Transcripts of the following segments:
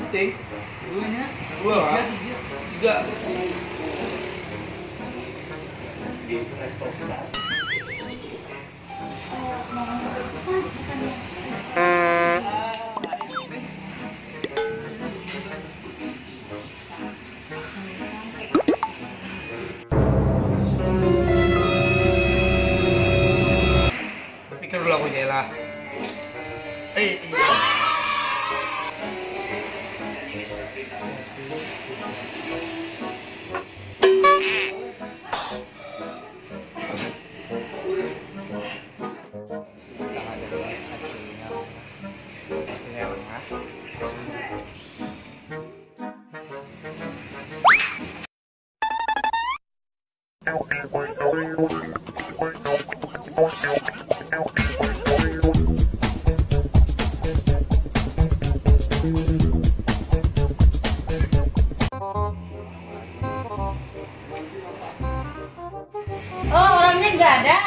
Ente. Duanya. Dua lah. Tiga. Pikir dulu aku Jela. Iya. Oh, orangnya nggak ada.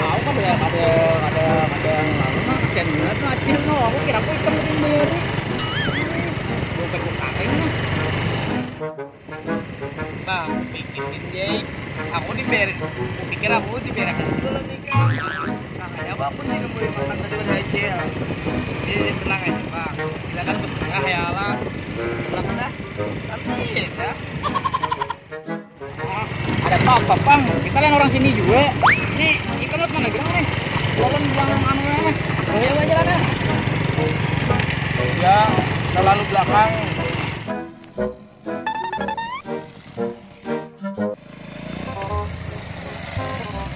Aku kan ada yang lalu mah kasihan banget mah acil no. Aku kira aku ikan lebih bayar. Dompet ku kateng mah. Bang, bikin Jay. Aku diberin. Aku pikir aku diberekan dulu nikah. Makanya aku sih nemuin makan tadi udah aja. Jadi tenang aja bang. Kita kan bos tengah ya lah. Pulang dah. Santai ya. Ada apa bang? Kita kan orang sini juga. Ini ikan lu mana gerang nih? Jalan bilang anu nih. Boleh aja lah kan? Ya, terlalu belakang.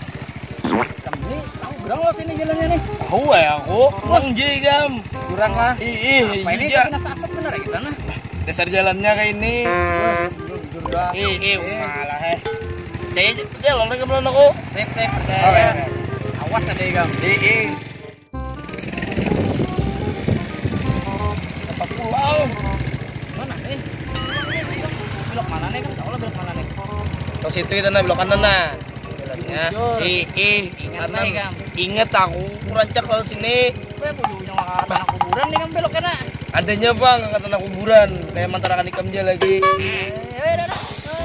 Ini tahu gerang lo sini jalannya nih. Tahu ya aku. Bang Jay gam. Kurang lah. Ih, Apa ini iya. kena asap bener ya kita nah. Dasar jalannya kayak ini. Malah jalan ke belakang aku. Sip, Oh, percaya. iya. Awas ada gam. Tempat pulang. Mana nih? Belok mana nih kan? Tahu lah belok mana nih? Ke situ itu nah belok kanan nah. Jalannya. Ingat Kanan. nih, Gam. Ingat aku rancak kalau sini. Gue ujung ke tanah kuburan nih kan belok kena. Adanya bang ke tanah kuburan. Kayak mantarakan ikam dia lagi.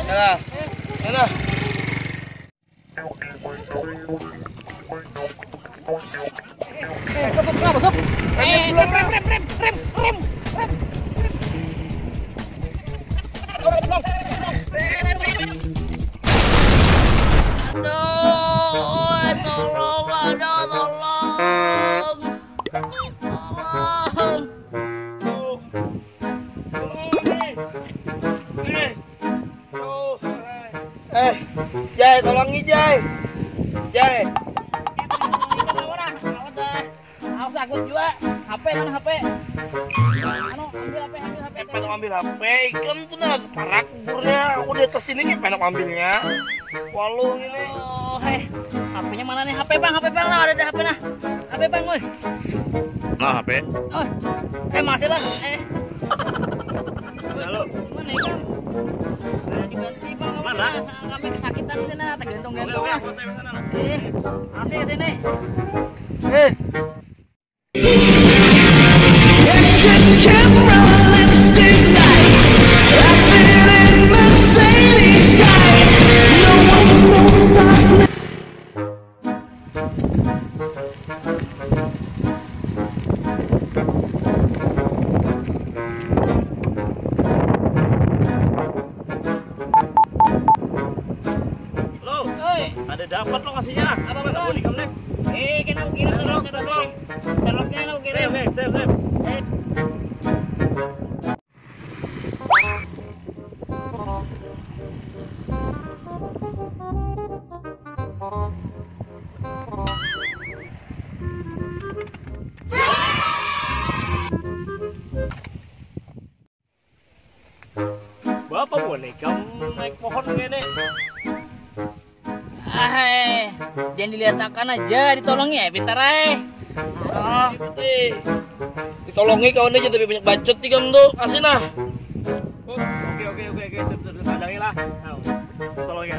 Nah, nah. Masuk. Rem. Aduh, tolong. Jai, tolongi Jai. Jai. Aku takut juga. HP mana HP? Anu, ambil HP. Pengen ambil HP, ikan tuh nah parah kuburnya. Aku di atas sini nih pengen ambilnya. Walau ini. Oh, HP-nya mana nih? HP bang, nah ada HP nah. HP bang, woi. Nah, HP. Oh, masih lah. Halo. Mana ikan? Diganti bang. Mana? Kami kesakitan udah nah, tergantung-gantung lah. Masih sini. Action camera, lipstick lights. I've been in Mercedes tights. No one knows Lo, Oi, ada dapat lo kasihnya. Apa, Nggak Bang? boleh kamu nih. kena aku kirim terloknya aku kirim. Save. Bapak boleh kamu naik pohon gini? Jangan dilihatkan aja, ditolongi ya, pintar Oh, Ditolongi kawan aja tapi banyak bacot nih kamu tuh. Asin ah. Oke. Pandangin lah. Tolong ya.